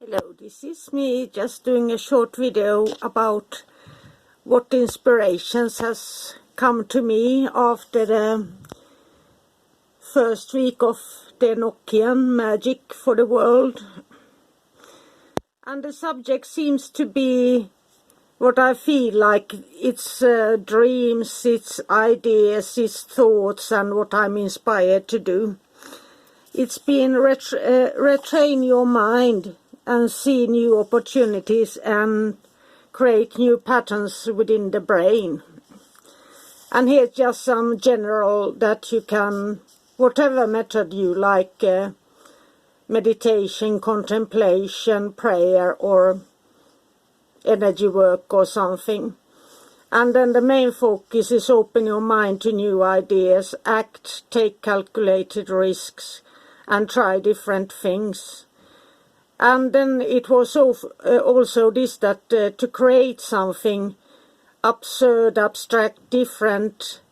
Hello, this is me just doing a short video about what inspirations has come to me after the first week of the Enochian Magick for the world. And the subject seems to be what I feel like. It's dreams, it's ideas, it's thoughts and what I'm inspired to do. It's been retrain your mind and see new opportunities and create new patterns within the brain. And here's just some general that you can, whatever method you like, meditation, contemplation, prayer or energy work or something. And then the main focus is open your mind to new ideas, act, take calculated risks and try different things. And then it was also this that to create something absurd, abstract, different.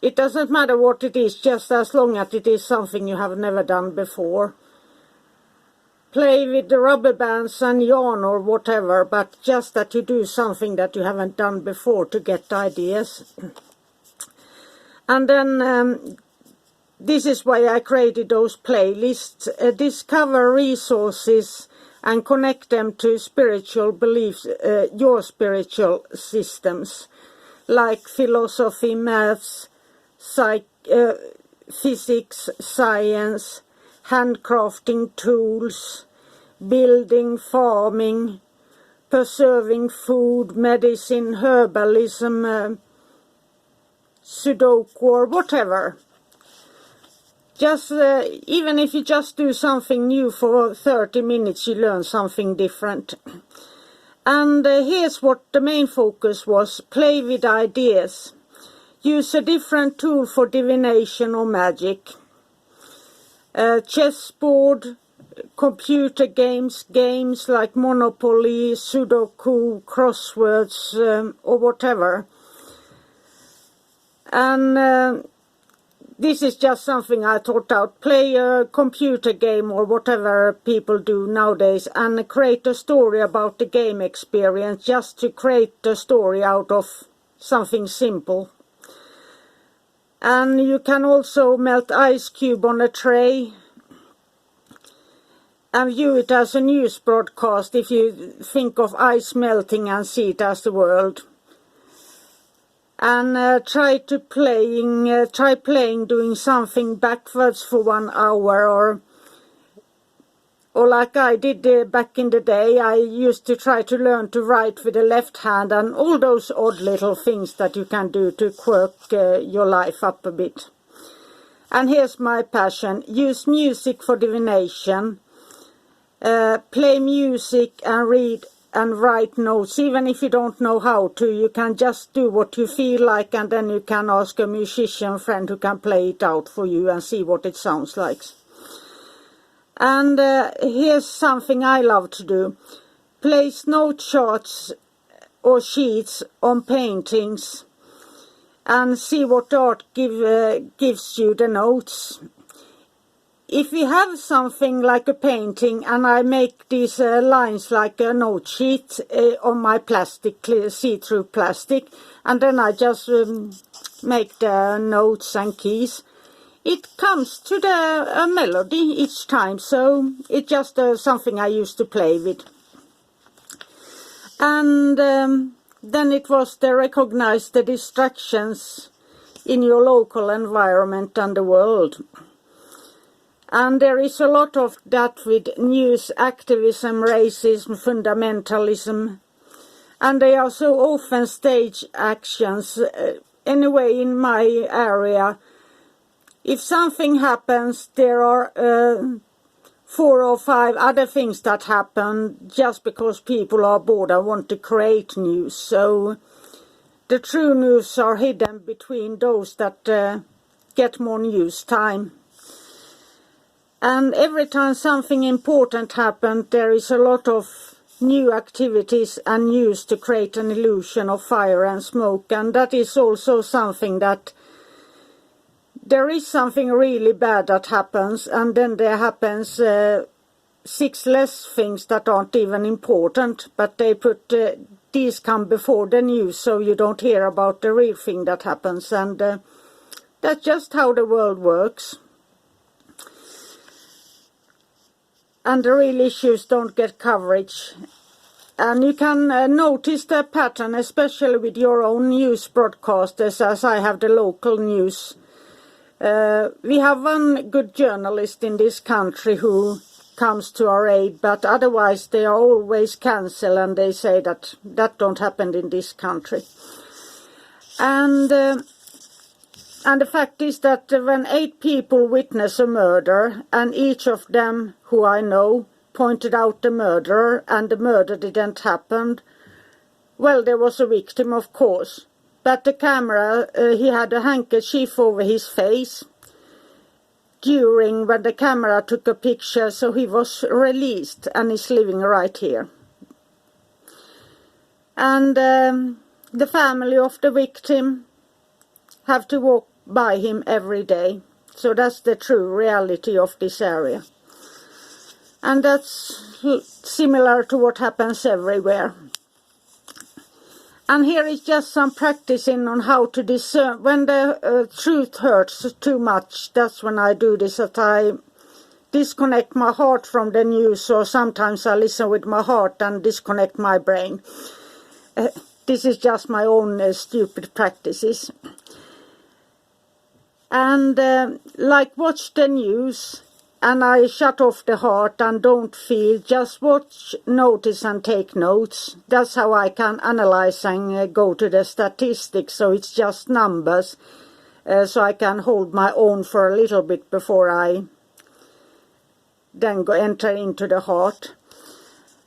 It doesn't matter what it is, just as long as it is something you have never done before. Play with the rubber bands and yarn or whatever, but just that you do something that you haven't done before to get ideas. And then this is why I created those playlists. Discover resources and connect them to spiritual beliefs, your spiritual systems, like philosophy, maths, physics, science, handcrafting tools, building, farming, preserving food, medicine, herbalism, Sudoku or whatever. Just even if you just do something new for 30 minutes, you learn something different. And here's what the main focus was: play with ideas. Use a different tool for divination or magic. Chessboard, computer games like Monopoly, Sudoku, crosswords, or whatever. And this is just something I thought out. Play a computer game or whatever people do nowadays and create a story about the game experience, just to create a story out of something simple. And you can also melt ice cube on a tray and view it as a news broadcast if you think of ice melting and see it as the world. And try playing doing something backwards for 1 hour, or like I did back in the day. I used to try to learn to write with the left hand and all those odd little things that you can do to quirk your life up a bit. And here's my passion: use music for divination. Play music and read and write notes. Even if you don't know how to, you can just do what you feel like, and then you can ask a musician friend who can play it out for you and see what it sounds like. And here's something I love to do: place note charts or sheets on paintings and see what art gives you the notes. If we have something like a painting and I make these lines like a note sheet on my plastic, see-through plastic, and then I just make the notes and keys, it comes to the melody each time. So it's just something I used to play with. And then it was to recognize the distractions in your local environment and the world. And there is a lot of that with news, activism, racism, fundamentalism. And they are so often stage actions. Anyway, in my area, if something happens, there are 4 or 5 other things that happen just because people are bored and want to create news. So the true news are hidden between those that get more news time. And every time something important happens, there is a lot of new activities and news to create an illusion of fire and smoke. And that is also something that there is something really bad that happens, and then there happens 6 less things that aren't even important, but they put these come before the news so you don't hear about the real thing that happens, and that's just how the world works. And the real issues don't get coverage. And you can notice the pattern, especially with your own news broadcasters, as I have the local news. We have one good journalist in this country who comes to our aid, but otherwise they are always cancelled, and they say that don't happen in this country. And the fact is that when 8 people witness a murder, and each of them, who I know, pointed out the murderer, and the murder didn't happen, well, there was a victim, of course. But the camera, he had a handkerchief over his face when the camera took a picture, so he was released and is living right here. And the family of the victim have to walk by him every day. So that's the true reality of this area. And that's similar to what happens everywhere. And here is just some practicing on how to discern. When the truth hurts too much, that's when I do this, that I disconnect my heart from the news, or sometimes I listen with my heart and disconnect my brain. This is just my own stupid practices. And like watch the news, and I shut off the heart and don't feel, just watch, notice and take notes. That's how I can analyze and go to the statistics, so it's just numbers. So I can hold my own for a little bit before I then enter into the heart.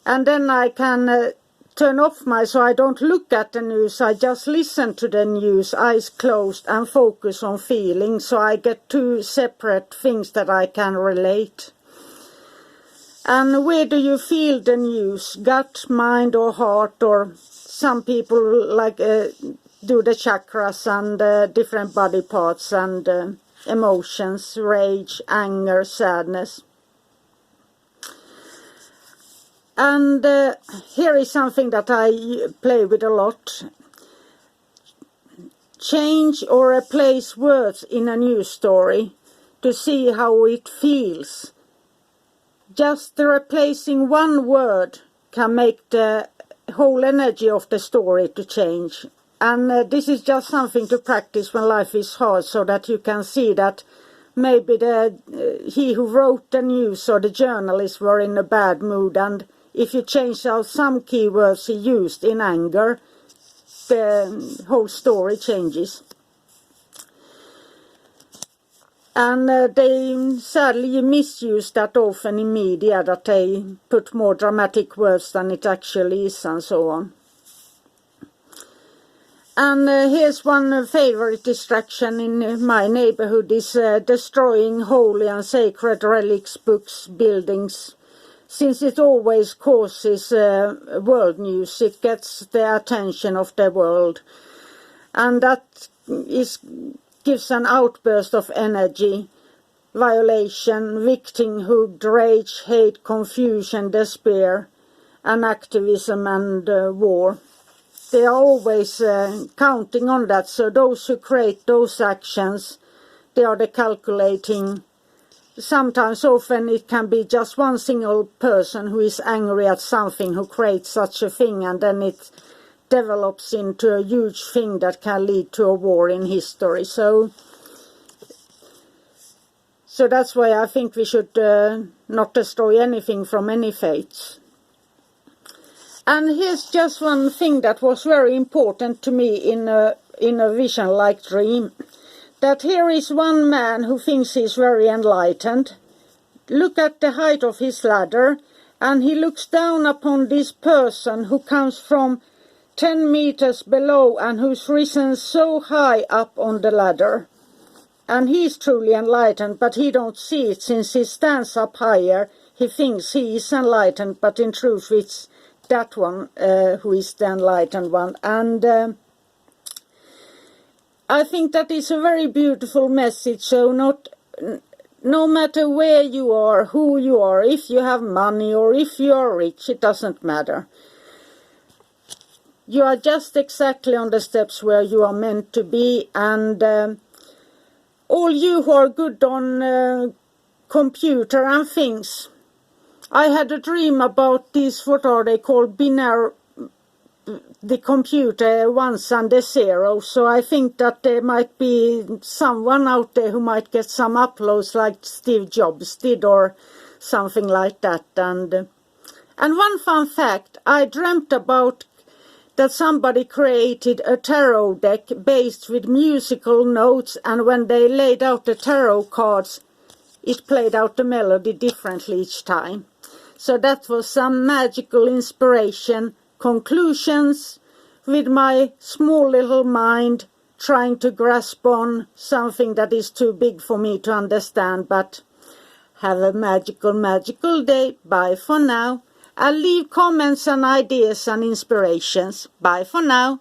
And then I can turn off so I don't look at the news, I just listen to the news, eyes closed, and focus on feeling, so I get 2 separate things that I can relate. And where do you feel the news? Gut, mind, or heart? Or some people like do the chakras and different body parts and emotions, rage, anger, sadness. And here is something that I play with a lot. Change or replace words in a news story to see how it feels. Just replacing one word can make the whole energy of the story to change. And this is just something to practice when life is hard, so that you can see that maybe he who wrote the news or the journalist were in a bad mood, and if you change out some keywords he used in anger, the whole story changes. And they sadly misuse that often in media, that they put more dramatic words than it actually is, and so on. And here's one favorite distraction in my neighborhood, is destroying holy and sacred relics, books, buildings. Since it always causes world news, it gets the attention of the world. And that gives an outburst of energy, violation, victimhood, rage, hate, confusion, despair, and activism and war. They are always counting on that, so those who create those actions, they are the calculating. Sometimes, often, it can be just one single person who is angry at something, who creates such a thing, and then it develops into a huge thing that can lead to a war in history. So that's why I think we should not destroy anything from any faiths. And here's just one thing that was very important to me in a vision-like dream. That here is one man who thinks he's very enlightened. Look at the height of his ladder, and he looks down upon this person who comes from 10 meters below and who's risen so high up on the ladder. And he's truly enlightened, but he don't see it, since he stands up higher. He thinks he is enlightened, but in truth it's that one who is the enlightened one. And I think that is a very beautiful message. So no matter where you are, who you are, if you have money or if you are rich, it doesn't matter. You are just exactly on the steps where you are meant to be, and all you who are good on computer and things. I had a dream about these, what are they called, binary, the computer ones and the zeros, so I think that there might be someone out there who might get some uploads like Steve Jobs did or something like that. And one fun fact, I dreamt about that somebody created a tarot deck based with musical notes, and when they laid out the tarot cards, it played out the melody differently each time. So that was some magical inspiration, conclusions with my small little mind trying to grasp on something that is too big for me to understand. But have a magical day. Bye for now. I'll leave comments and ideas and inspirations. Bye for now.